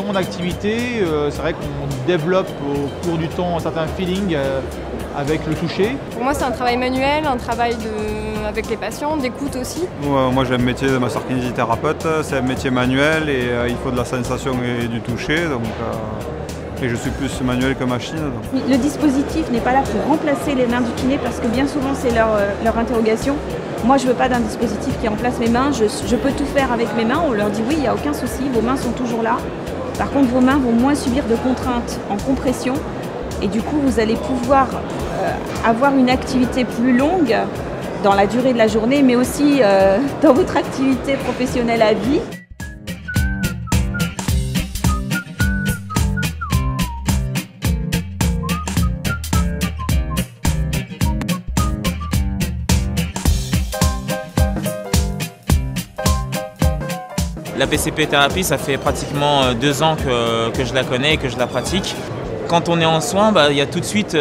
mon activité, c'est vrai qu'on développe au cours du temps un certain feeling avec le toucher. Pour moi, c'est un travail manuel, un travail avec les patients, d'écoute aussi. Moi, j'ai un métier de masseur-kinésithérapeute, c'est un métier manuel et il faut de la sensation et du toucher. Et je suis plus manuel que machine. Donc. Le dispositif n'est pas là pour remplacer les mains du kiné parce que bien souvent c'est leur interrogation. Moi je ne veux pas d'un dispositif qui remplace mes mains, je peux tout faire avec mes mains. On leur dit oui, il n'y a aucun souci, vos mains sont toujours là. Par contre vos mains vont moins subir de contraintes en compression et du coup vous allez pouvoir avoir une activité plus longue dans la durée de la journée mais aussi dans votre activité professionnelle à vie. La PCP thérapie, ça fait pratiquement 2 ans que je la connais et que je la pratique. Quand on est en soins, il y a tout de suite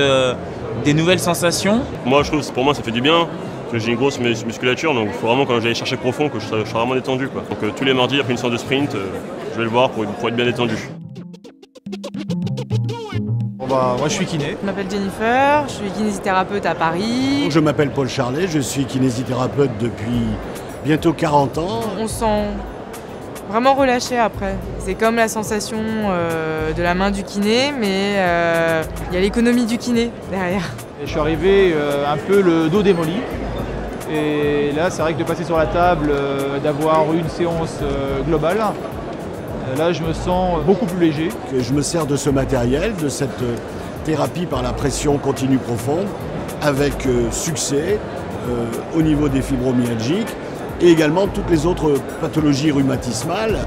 des nouvelles sensations. Moi, je trouve, pour moi, ça fait du bien. J'ai une grosse musculature, donc il faut vraiment quand j'aille chercher profond que je sois vraiment détendu. Quoi. Donc tous les mardis, après une séance de sprint, je vais le voir pour être bien détendu. Moi je suis kiné. Je m'appelle Jennifer, je suis kinésithérapeute à Paris. Je m'appelle Paul Charlet, je suis kinésithérapeute depuis bientôt 40 ans. On se sent vraiment relâché après. C'est comme la sensation de la main du kiné, mais il y a l'économie du kiné derrière. Et je suis arrivé un peu le dos démoli. Et là, c'est vrai que de passer sur la table, d'avoir une séance globale, là, je me sens beaucoup plus léger. Je me sers de ce matériel, de cette thérapie par la pression continue profonde, avec succès au niveau des fibromyalgiques et également toutes les autres pathologies rhumatismales.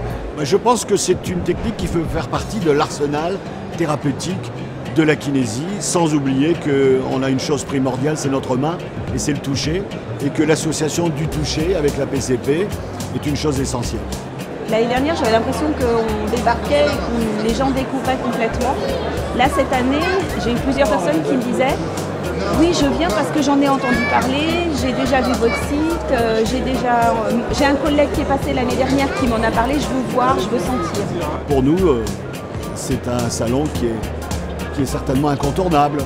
Je pense que c'est une technique qui peut faire partie de l'arsenal thérapeutique de la kinésie, sans oublier qu'on a une chose primordiale, c'est notre main et c'est le toucher, et que l'association du toucher avec la PCP est une chose essentielle. L'année dernière, j'avais l'impression qu'on débarquait et que les gens découvraient complètement. Là, cette année, j'ai eu plusieurs personnes qui me disaient « Oui, je viens parce que j'en ai entendu parler, j'ai déjà vu votre site, j'ai un collègue qui est passé l'année dernière qui m'en a parlé, je veux voir, je veux sentir. » Pour nous, c'est un salon qui est certainement incontournable.